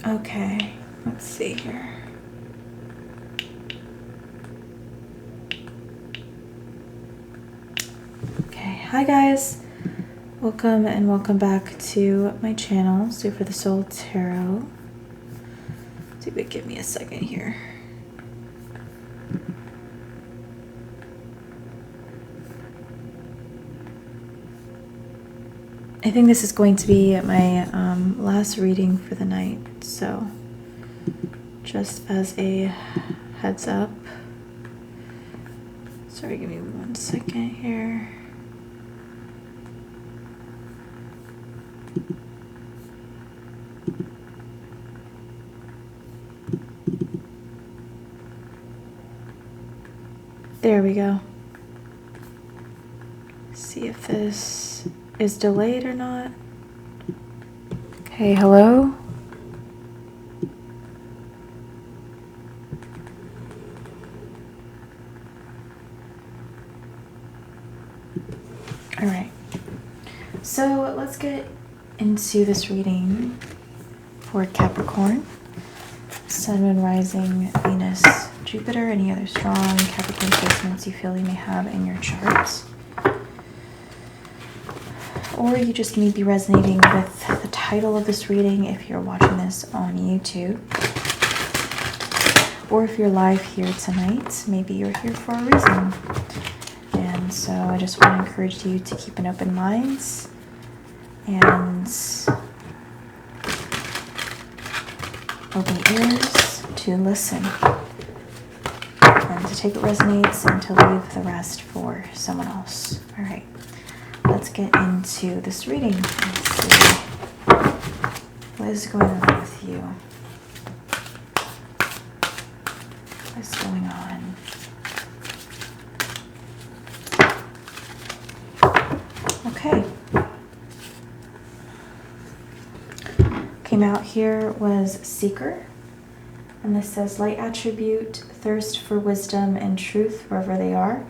Okay, let's see here. Okay, hi guys. Welcome and welcome back to my channel, Sue for the Soul Tarot. See if it give me a second here. I think this is going to be my last reading for the night, so just as a heads up. Sorry, give me 1 second here. There we go. See if this is delayed or not. Okay, hello? All right. So let's get into this reading for Capricorn. Sun, Moon, Rising, Venus, Jupiter, any other strong Capricorn placements you feel you may have in your charts. Or you just may be resonating with the title of this reading if you're watching this on YouTube. Or if you're live here tonight, maybe you're here for a reason. And so I just want to encourage you to keep an open mind and open ears to listen and to take what resonates and to leave the rest for someone else. All right, let's get into this reading and see what is going on with you. What is going on? Okay. Came out here was Seeker. And this says light attribute, thirst for wisdom and truth wherever they are.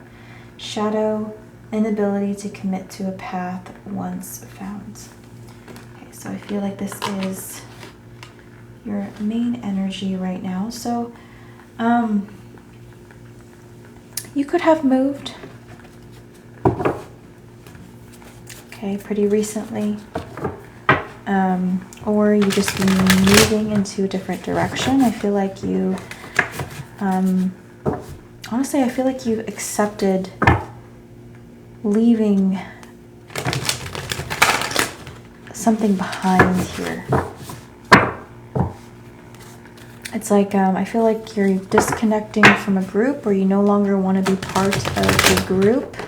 Shadow, inability to commit to a path once found. Okay, so I feel like this is your main energy right now. So you could have moved. Okay, pretty recently. Or you just be moving into a different direction. I feel like you, honestly, I feel like you've accepted leaving something behind here. It's like, I feel like you're disconnecting from a group, or you no longer want to be part of the group.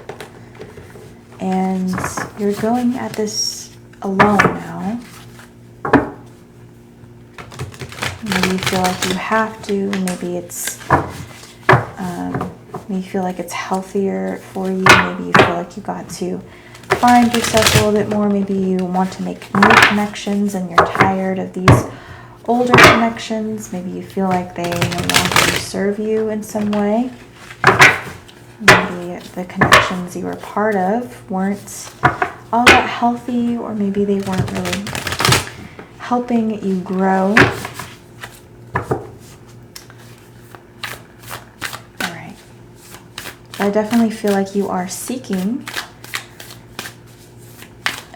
And you're going at this alone now. Maybe you feel like you have to. Maybe it's, maybe you feel like it's healthier for you. Maybe you feel like you got to find yourself a little bit more. Maybe you want to make new connections and you're tired of these older connections. Maybe you feel like they no longer serve you in some way. Maybe the connections you were part of weren't all that healthy, or maybe they weren't really helping you grow. Alright. I definitely feel like you are seeking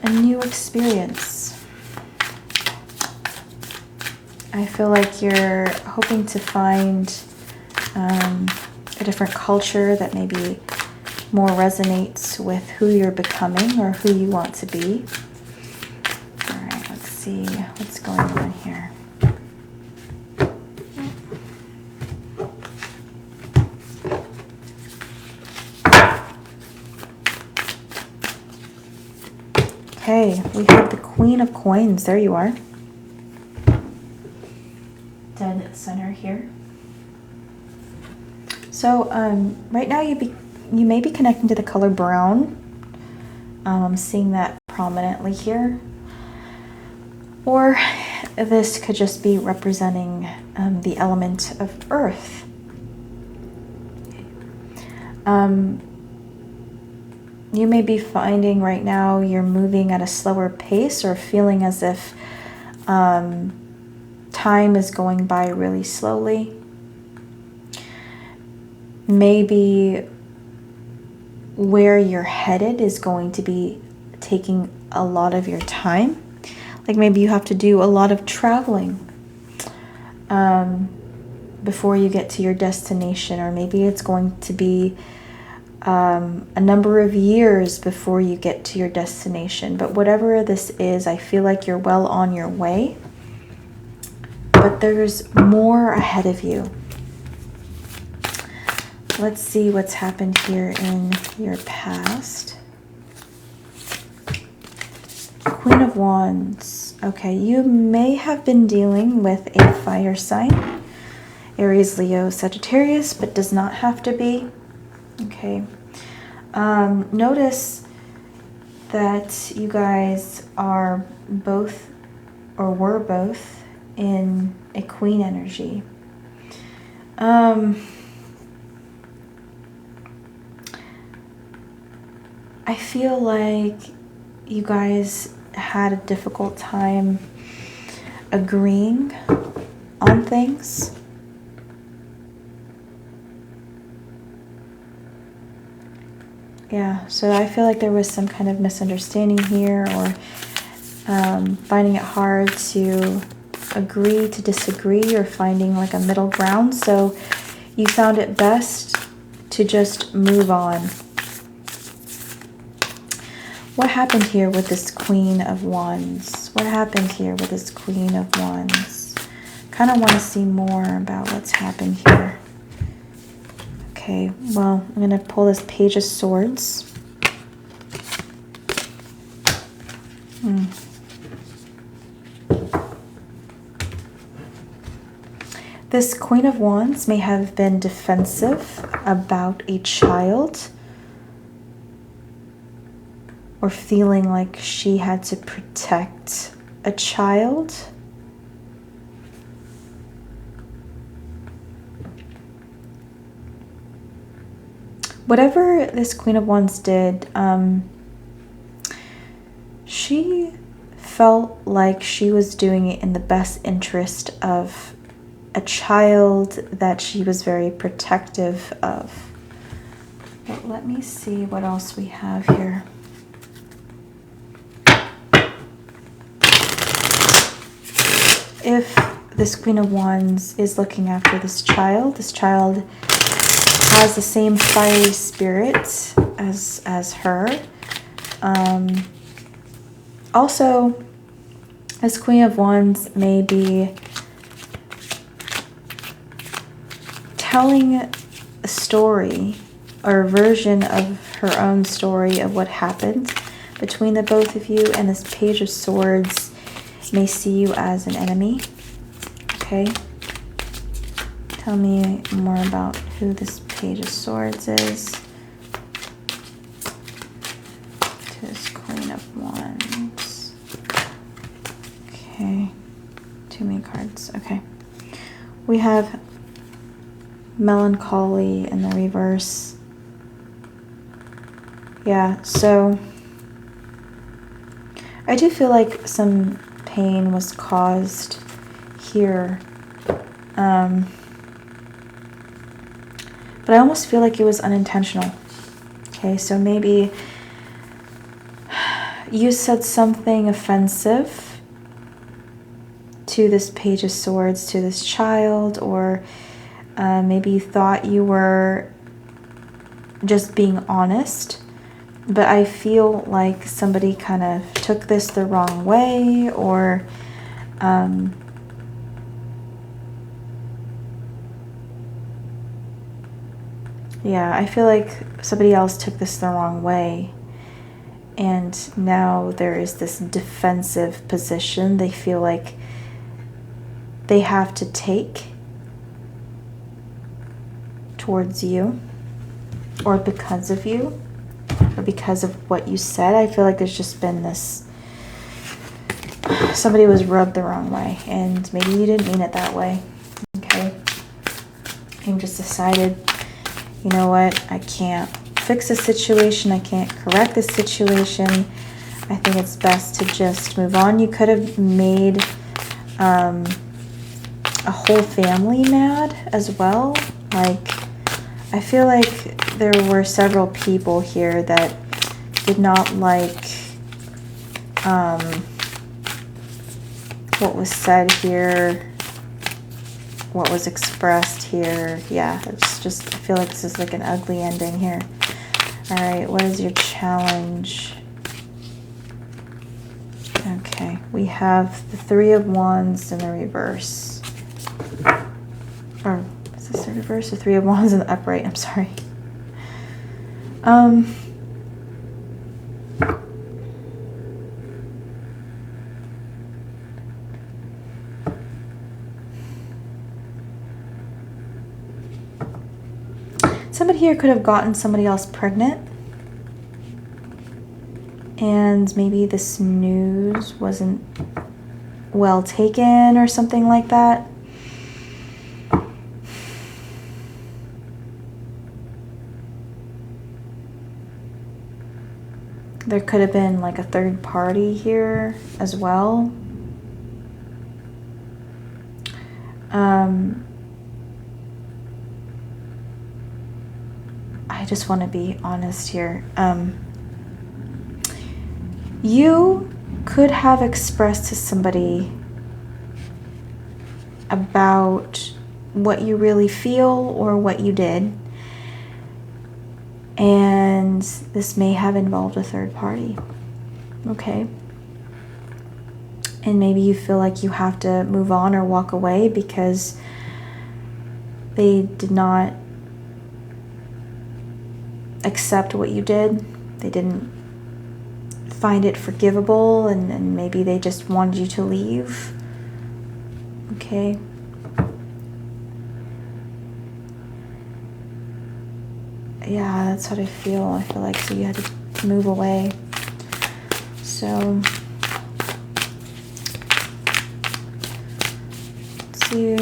a new experience. I feel like you're hoping to find a different culture that maybe more resonates with who you're becoming or who you want to be. All right, let's see what's going on here. Okay, we have the Queen of Coins. There you are. Dead center here. So right now you may be connecting to the color brown. I'm seeing that prominently here. Or this could just be representing the element of earth. You may be finding right now you're moving at a slower pace, or feeling as if time is going by really slowly. Maybe where you're headed is going to be taking a lot of your time. Like maybe you have to do a lot of traveling before you get to your destination, or maybe it's going to be a number of years before you get to your destination. But whatever this is, I feel like you're well on your way, but there's more ahead of you. Let's see what's happened here in your past. Queen of Wands. Okay, you may have been dealing with a fire sign, Aries, Leo, Sagittarius, but does not have to be. Okay. Notice that you guys are both, or were both, in a queen energy. I feel like you guys had a difficult time agreeing on things. Yeah, so I feel like there was some kind of misunderstanding here, or finding it hard to agree to disagree, or finding like a middle ground. So you found it best to just move on. What happened here with this Queen of Wands? What happened here with this Queen of Wands? Kind of want to see more about what's happened here. Okay, well, I'm going to pull this Page of Swords. This Queen of Wands may have been defensive about a child, or feeling like she had to protect a child. Whatever this Queen of Wands did, she felt like she was doing it in the best interest of a child that she was very protective of. But let me see what else we have here. If this Queen of Wands is looking after this child has the same fiery spirit as her. Also, this Queen of Wands may be telling a story, or a version of her own story of what happened between the both of you, and this Page of Swords may see you as an enemy. Okay, tell me more about who this Page of Swords is. To this Queen of Wands. Okay, too many cards. Okay, we have melancholy in the reverse. Yeah, so I do feel like some pain was caused here, but I almost feel like it was unintentional. Okay, so maybe you said something offensive to this Page of Swords, to this child, or maybe you thought you were just being honest. But I feel like somebody kind of took this the wrong way, or yeah, I feel like somebody else took this the wrong way, and now there is this defensive position they feel like they have to take towards you, or because of you, or because of what you said. I feel like there's just been this, somebody was rubbed the wrong way, and maybe you didn't mean it that way. Okay, you just decided, you know what, I can't fix the situation, I can't correct the situation, I think it's best to just move on. You could have made a whole family mad as well. Like, I feel like there were several people here that did not like what was said here, what was expressed here. Yeah, it's just, I feel like this is like an ugly ending here. All right, what is your challenge? Okay, we have the Three of Wands in the reverse. Or is this the reverse? The Three of Wands in the upright, I'm sorry. Somebody here could have gotten somebody else pregnant, and maybe this news wasn't well taken or something like that. There could have been like a third party here as well. I just want to be honest here. You could have expressed to somebody about what you really feel or what you did, and this may have involved a third party. Okay? And maybe you feel like you have to move on or walk away because they did not accept what you did. They didn't find it forgivable, and maybe they just wanted you to leave. Okay? Yeah, that's what I feel. I feel like so you had to move away. So let's see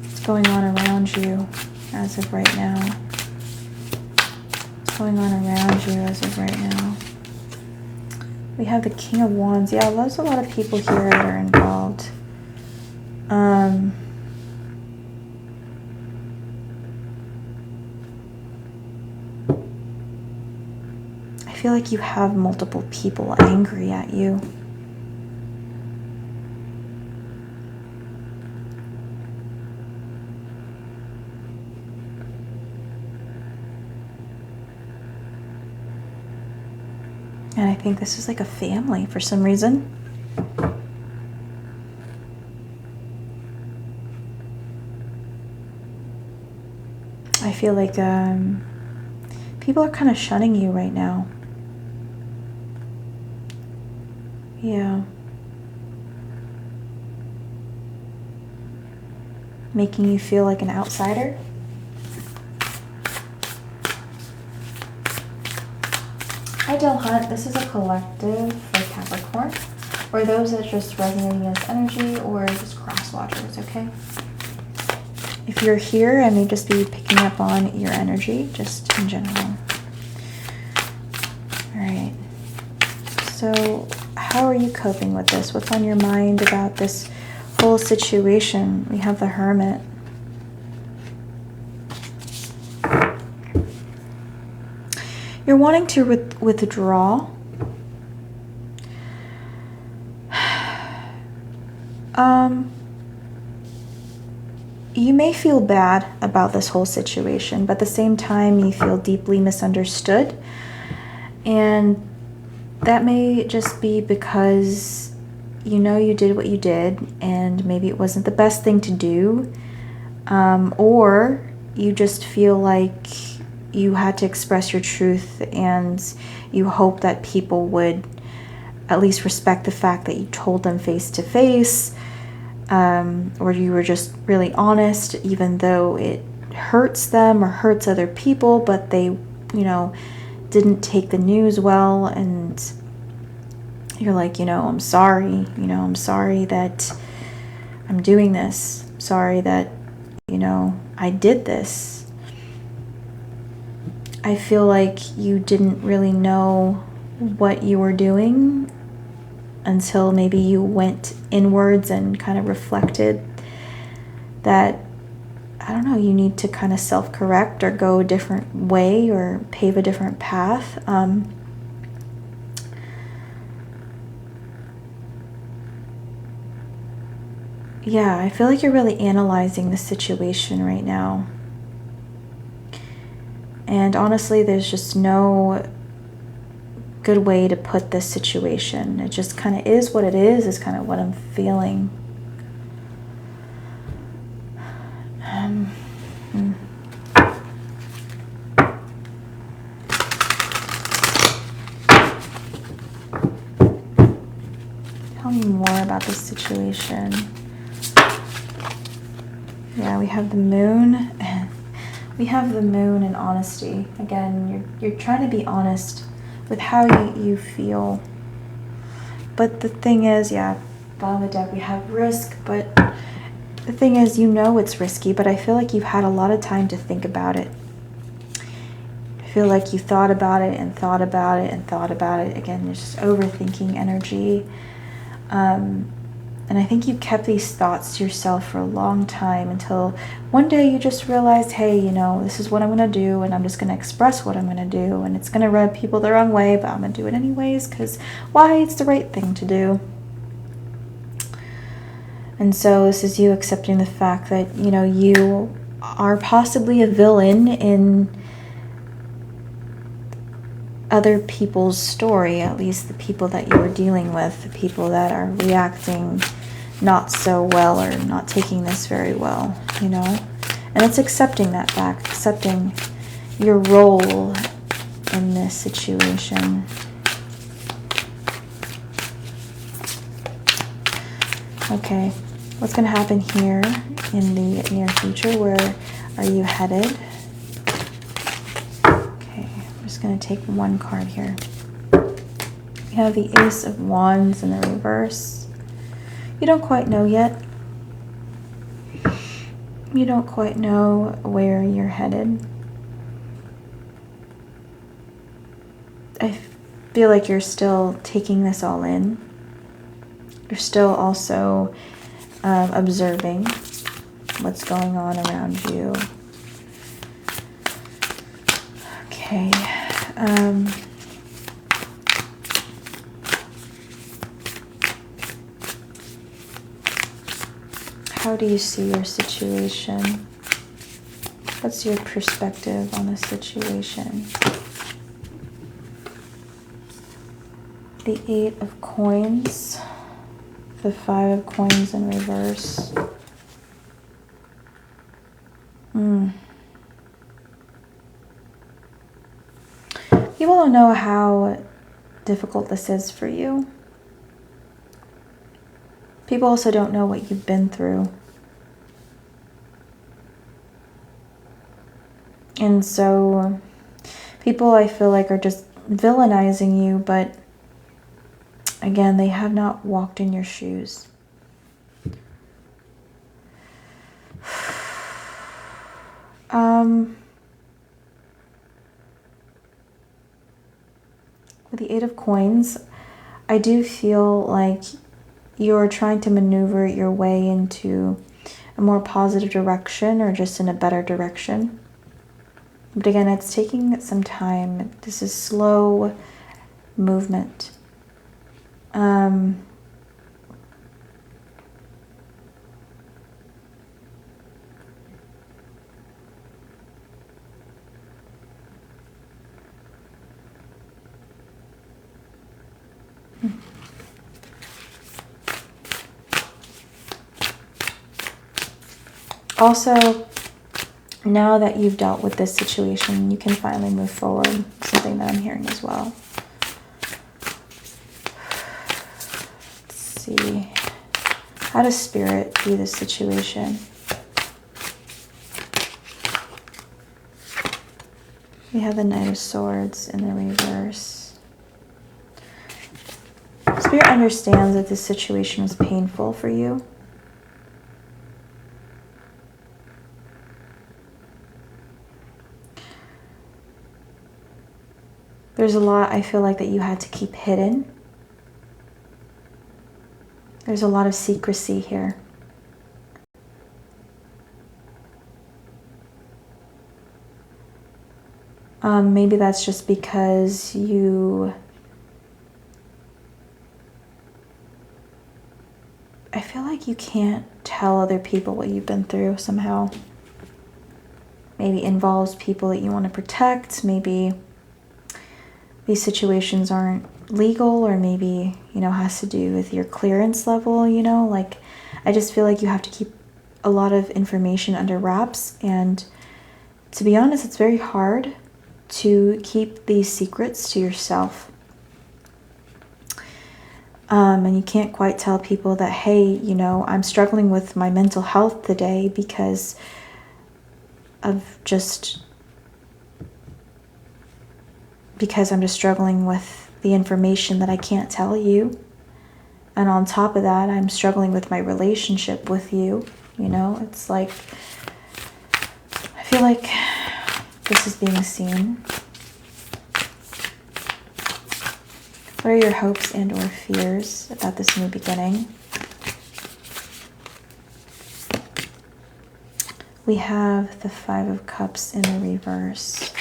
what's going on around you as of right now. What's going on around you as of right now? We have the King of Wands. Yeah, there's a lot of people here that are involved. I feel like you have multiple people angry at you. And I think this is like a family for some reason. I feel like people are kind of shunning you right now. Yeah. Making you feel like an outsider. Hi Del Hunt, this is a collective for Capricorn, or those that just resonating as energy, or just cross watchers, okay? If you're here, I may just be picking up on your energy, just in general. Alright, so how are you coping with this? What's on your mind about this whole situation? We have the Hermit. You're wanting to withdraw. You may feel bad about this whole situation, but at the same time, you feel deeply misunderstood. And that may just be because you know you did what you did, and maybe it wasn't the best thing to do. Or you just feel like you had to express your truth, and you hope that people would at least respect the fact that you told them face to face, or you were just really honest, even though it hurts them or hurts other people, but they, you know, didn't take the news well, and you're like, you know, I'm sorry, I'm sorry that I'm doing this. I'm sorry that, you know, I did this. I feel like you didn't really know what you were doing, until maybe you went inwards and kind of reflected that, I don't know, you need to kind of self-correct or go a different way or pave a different path. Yeah, I feel like you're really analyzing the situation right now. And honestly, there's just no good way to put this situation. It just kind of is what it is kind of what I'm feeling. Tell me more about this situation. Yeah, we have the moon. We have the moon and honesty. Again, you're trying to be honest with how you feel. But the thing is, yeah, bottom of the deck, we have risk, but the thing is, you know it's risky, but I feel like you've had a lot of time to think about it. I feel like you thought about it and thought about it and thought about it. Again, there's just overthinking energy. And I think you kept these thoughts to yourself for a long time until one day you just realized, hey, you know, this is what I'm going to do, and I'm just going to express what I'm going to do, and it's going to rub people the wrong way, but I'm going to do it anyways, because why? It's the right thing to do. And so this is you accepting the fact that, you know, you are possibly a villain in other people's story, at least the people that you were dealing with, the people that are reacting not so well or not taking this very well, you know? And it's accepting that fact, accepting your role in this situation. Okay, what's going to happen here in the near future? Where are you headed? Okay, I'm just going to take one card here. We have the Ace of Wands in the reverse. You don't quite know yet. You don't quite know where you're headed. I feel like you're still taking this all in. You're still also observing what's going on around you. Okay. How do you see your situation? What's your perspective on the situation? The 8 of Coins, the 5 of Coins in reverse. People don't know how difficult this is for you. People also don't know what you've been through. And so people, I feel like, are just villainizing you, but again, they have not walked in your shoes. With the 8 of Coins, I do feel like you're trying to maneuver your way into a more positive direction or just in a better direction. But again, it's taking some time. This is slow movement. Also, now that you've dealt with this situation, you can finally move forward. Something that I'm hearing as well. Let's see. How does Spirit view this situation? We have the Knight of Swords in the reverse. Spirit understands that this situation is painful for you. There's a lot, I feel like, that you had to keep hidden. There's a lot of secrecy here. Maybe that's just because I feel like you can't tell other people what you've been through somehow. Maybe involves people that you want to protect. Maybe these situations aren't legal, or maybe, has to do with your clearance level, like, I just feel like you have to keep a lot of information under wraps. And to be honest, it's very hard to keep these secrets to yourself. And you can't quite tell people that, hey, I'm struggling with my mental health today because I'm just struggling with the information that I can't tell you. And on top of that, I'm struggling with my relationship with you. It's like, I feel like this is being seen. What are your hopes and or fears about this new beginning? We have the 5 of Cups in the reverse.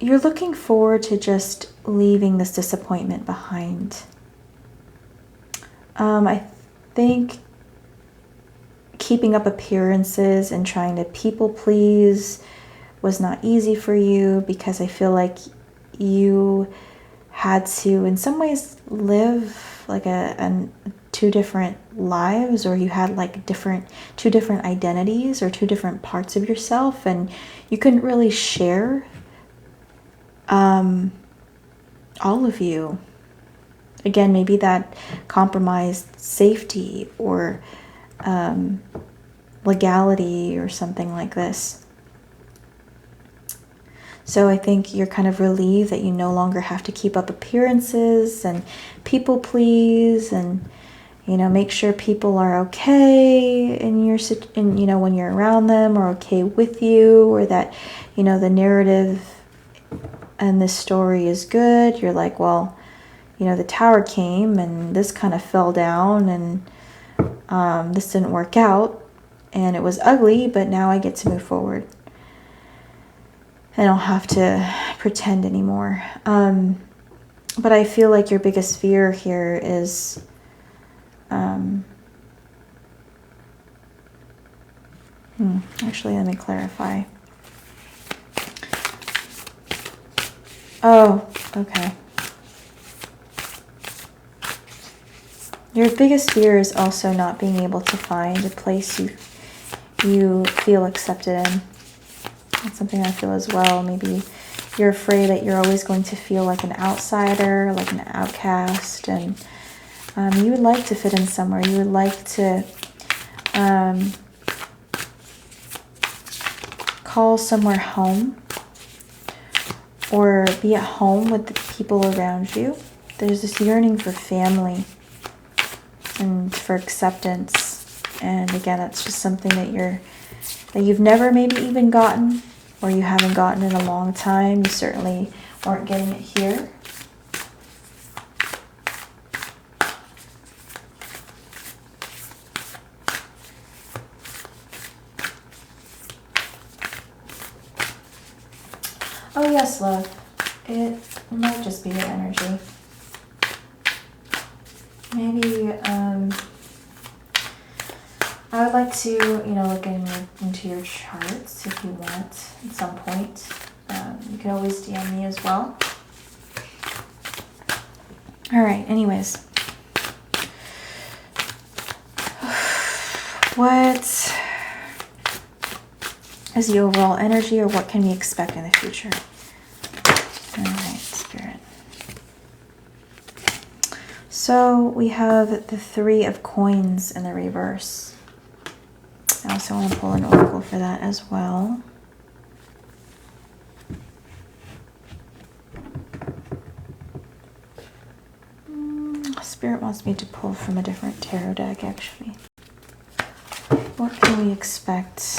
You're looking forward to just leaving this disappointment behind. I think keeping up appearances and trying to people please was not easy for you, because I feel like you had to, in some ways, live like two different lives, or you had like two different identities or two different parts of yourself, and you couldn't really share all of you. Again, maybe that compromised safety or legality or something like this. So I think you're kind of relieved that you no longer have to keep up appearances and people please, and make sure people are okay when you're around them, or okay with you, or that the narrative and this story is good. You're like, well, the tower came and this kind of fell down, and this didn't work out, and it was ugly, but now I get to move forward. I don't have to pretend anymore. But I feel like your biggest fear here is actually, let me clarify. Oh, okay. Your biggest fear is also not being able to find a place you feel accepted in. That's something I feel as well. Maybe you're afraid that you're always going to feel like an outsider, like an outcast, and you would like to fit in somewhere. You would like to call somewhere home, or be at home with the people around you. There's this yearning for family and for acceptance. And again, that's just something that you've never maybe even gotten, or you haven't gotten in a long time. You certainly aren't getting it here. Oh yes, love. It might just be your energy. Maybe I would like to, look into your charts if you want at some point. You can always DM me as well. All right, anyways. What is the overall energy, or what can we expect in the future? All right, Spirit. So we have the 3 of Coins in the reverse. I also want to pull an oracle for that as well. Spirit wants me to pull from a different tarot deck, actually. What can we expect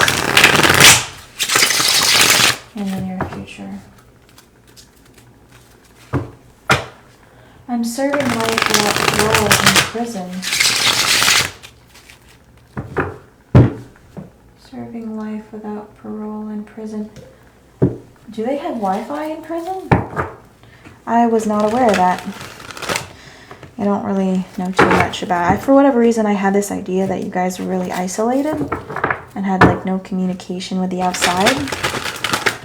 in the near future? I'm serving life without parole in prison. Serving life without parole in prison. Do they have Wi-Fi in prison? I was not aware of that. I don't really know too much about it. For whatever reason, I had this idea that you guys were really isolated and had like no communication with the outside.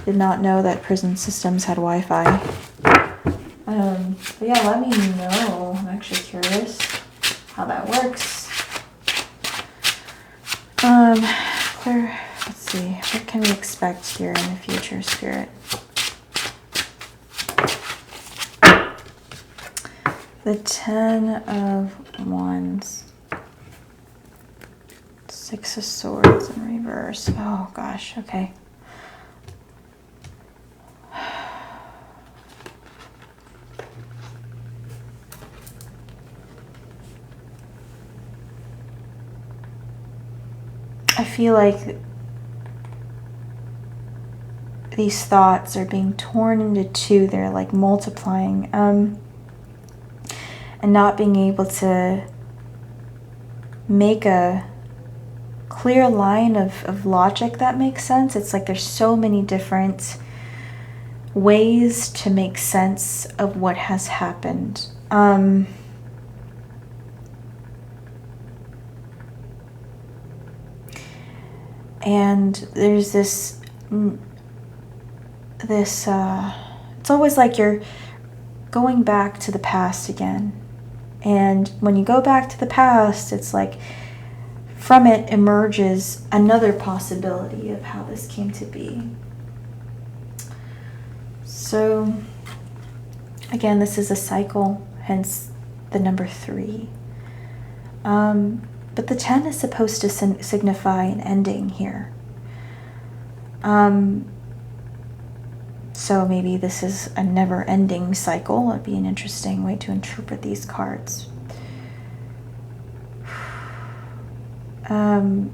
Did not know that prison systems had Wi-Fi. But yeah, let me know. I'm actually curious how that works. Claire, let's see. What can we expect here in the future, Spirit? The 10 of Wands. 6 of Swords in reverse. Oh gosh, okay. I feel like these thoughts are being torn into two. They're like multiplying. And not being able to make a clear line of logic that makes sense. It's like there's so many different ways to make sense of what has happened. And there's this, it's always like you're going back to the past again. And when you go back to the past, it's like from it emerges another possibility of how this came to be. So again, this is a cycle, hence the number 3. But the 10 is supposed to signify an ending here. So maybe this is a never-ending cycle. It'd be an interesting way to interpret these cards. But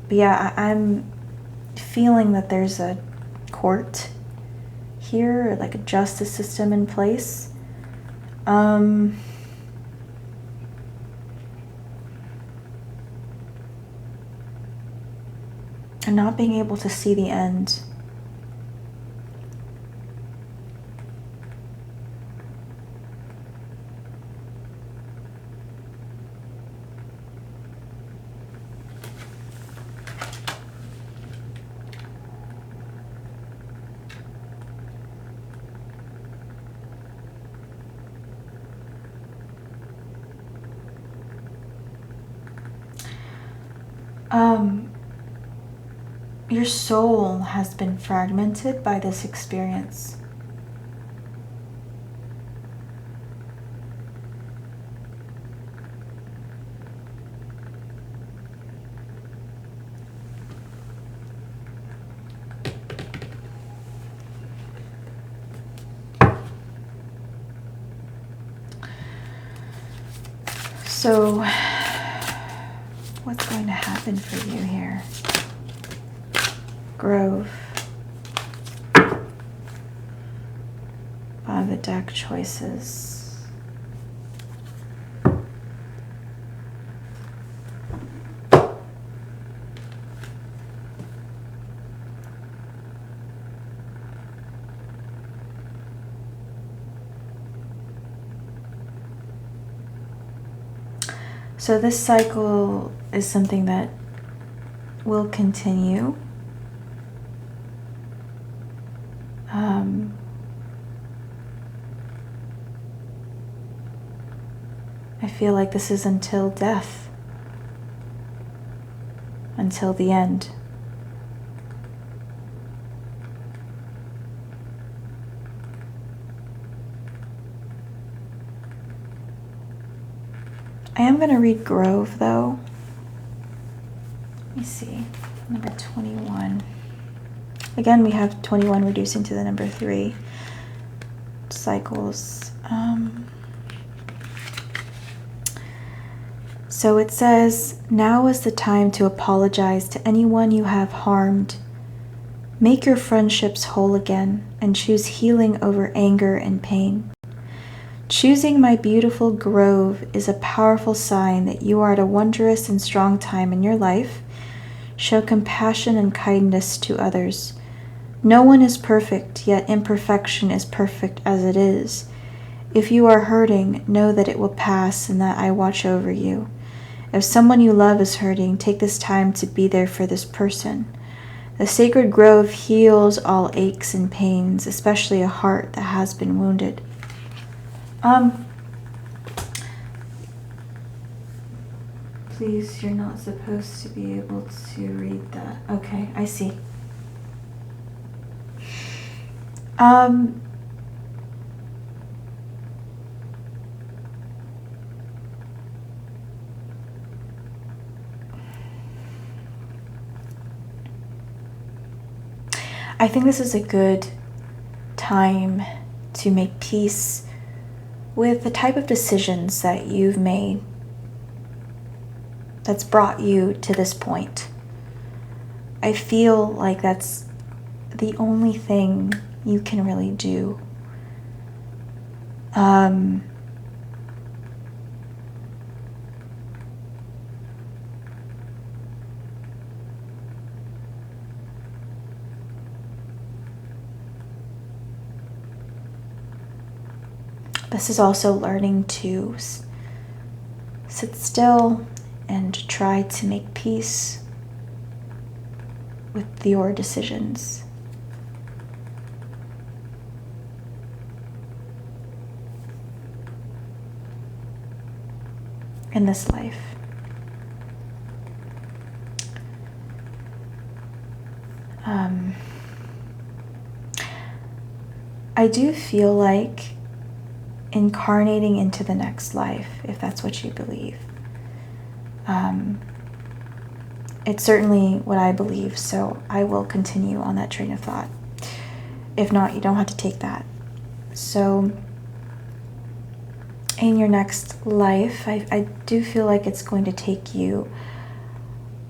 yeah, I'm feeling that there's a court here, like a justice system in place. And not being able to see the end. Your soul has been fragmented by this experience. So, what's going to happen for you here? Grove. Bottom of the deck choices. So this cycle is something that will continue. I feel like this is until death, until the end. I am going to read Grove, though. Let me see. Number 21. Again, we have 21 reducing to the number 3. Cycles. So it says, now is the time to apologize to anyone you have harmed. Make your friendships whole again and choose healing over anger and pain. Choosing my beautiful grove is a powerful sign that you are at a wondrous and strong time in your life. Show compassion and kindness to others. No one is perfect, yet imperfection is perfect as it is. If you are hurting, know that it will pass and that I watch over you. If someone you love is hurting, take this time to be there for this person. The sacred grove heals all aches and pains, especially a heart that has been wounded. Please, you're not supposed to be able to read that. Okay, I see. I think this is a good time to make peace with the type of decisions that you've made that's brought you to this point. I feel like that's the only thing you can really do. This is also learning to sit still and try to make peace with your decisions. In this life. I do feel like incarnating into the next life, if that's what you believe. It's certainly what I believe, so I will continue on that train of thought. If not, you don't have to take that. So, in your next life, I do feel like it's going to take you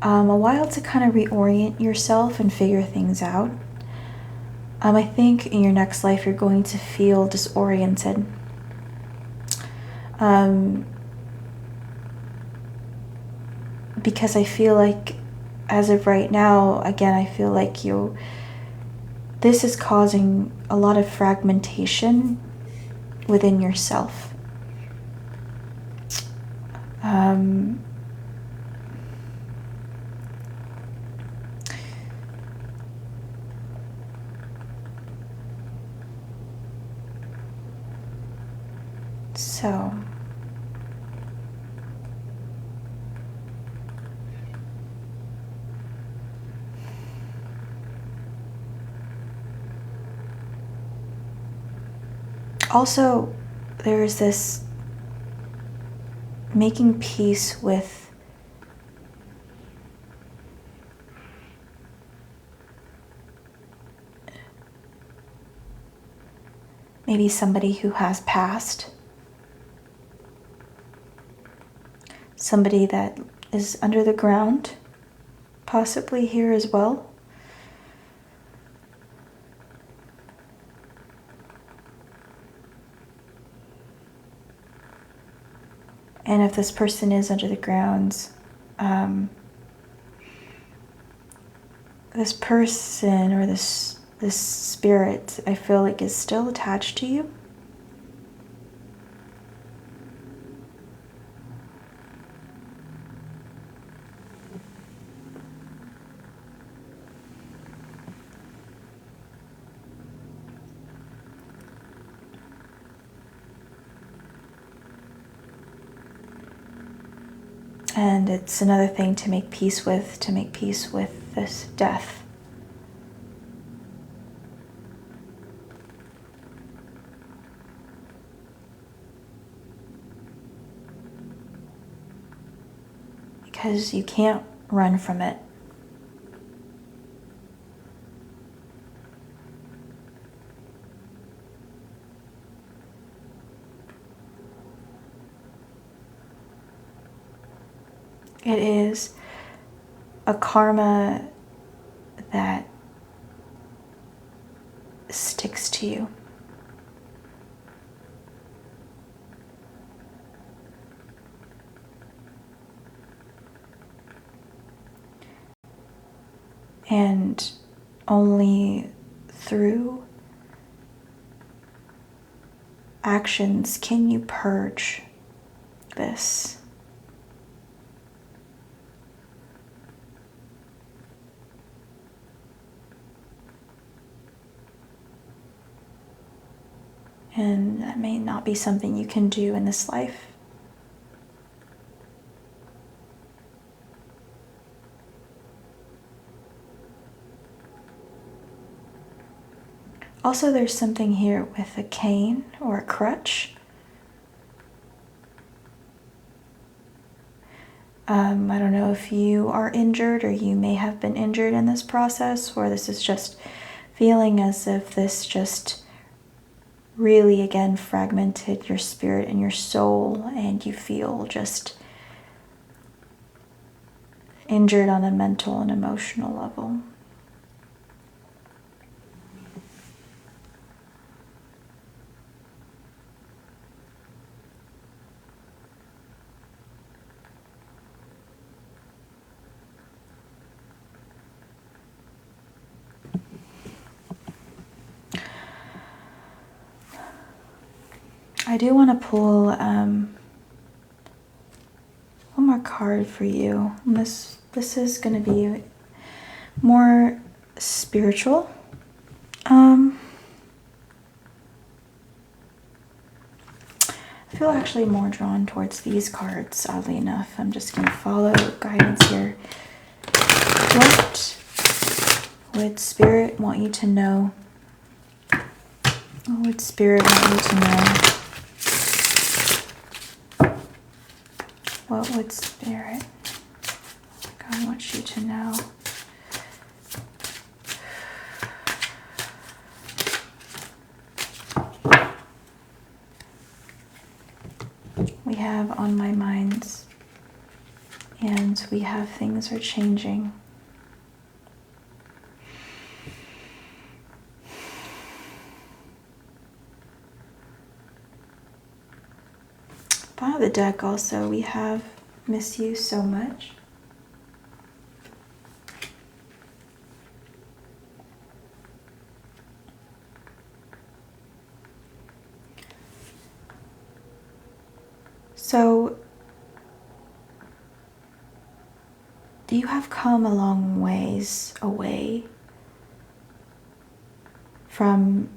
a while to kind of reorient yourself and figure things out. I think in your next life, you're going to feel disoriented. Because I feel like, as of right now, again, I feel like this is causing a lot of fragmentation within yourself. So also, there is this making peace with maybe somebody who has passed, somebody that is under the ground, possibly here as well. And if this person is under the ground, this person or this spirit, I feel like, is still attached to you. And it's another thing to make peace with this death. Because you can't run from it. It is a karma that sticks to you. And only through actions can you purge this. And that may not be something you can do in this life. Also, there's something here with a cane or a crutch. I don't know if you are injured or you may have been injured in this process, or this is just feeling as if this just really, again, fragmented your spirit and your soul, and you feel just injured on a mental and emotional level. I do want to pull one more card for you. And this is going to be more spiritual. I feel actually more drawn towards these cards, oddly enough. I'm just going to follow guidance here. What would Spirit want you to know? What would Spirit want you to know? What would Spirit, God, want you to know? We have on my minds, and we have things are changing. Bottom of the deck also, we have miss you so much. So, you have come a long ways away from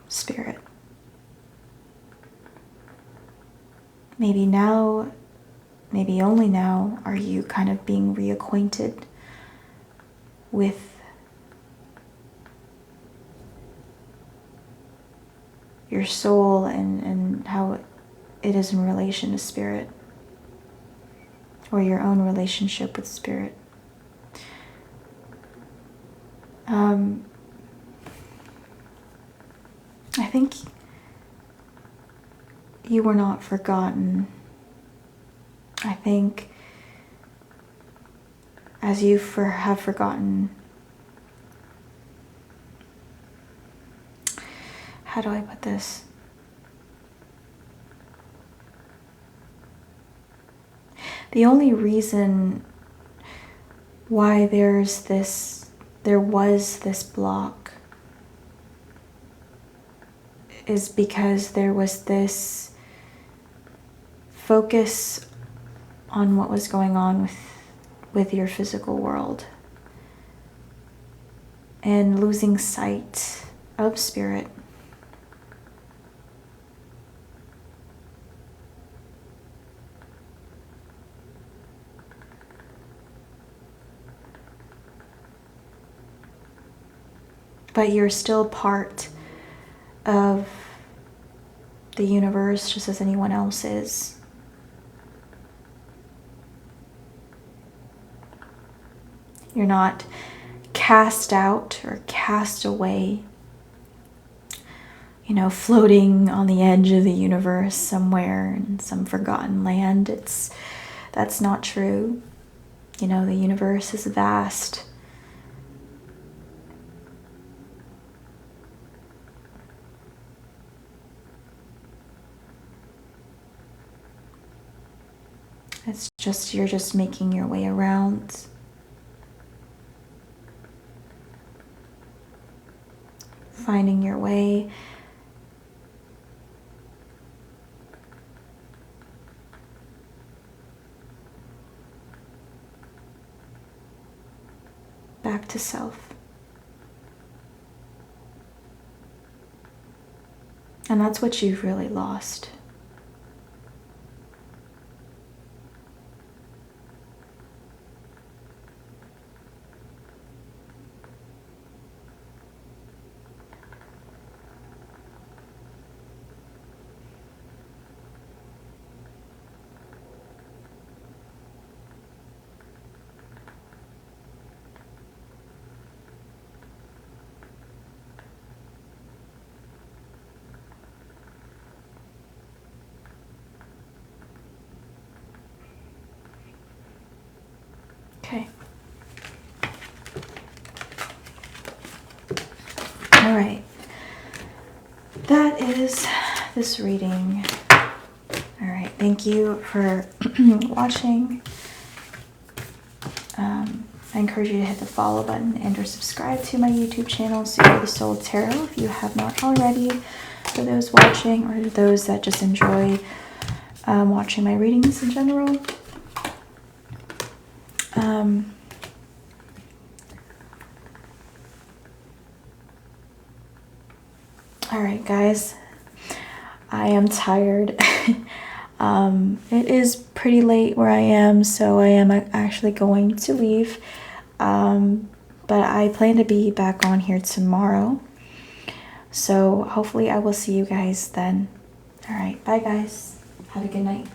Spirit. Maybe now, maybe only now, are you kind of being reacquainted with your soul and how it is in relation to Spirit, or your own relationship with Spirit. I think you were not forgotten. I think as you have forgotten, how do I put this? The only reason why there was this block is because there was this focus on what was going on with your physical world, and losing sight of Spirit. But you're still part of the universe, just as anyone else is. You're not cast out or cast away you know, floating on the edge of the universe somewhere in some forgotten land. That's not true. You know, the universe is vast. It's just, you're just making your way around. Finding your way. Back to self. And that's what you've really lost. Okay. All right. That is this reading. All right. Thank you for watching. I encourage you to hit the follow button and or subscribe to my YouTube channel, Super the Soul Tarot, if you have not already. For those watching or those that just enjoy watching my readings in general. All right, guys, I am tired. It is pretty late where I am, so I am actually going to leave. But I plan to be back on here tomorrow. So hopefully I will see you guys then. All right, bye guys. Have a good night.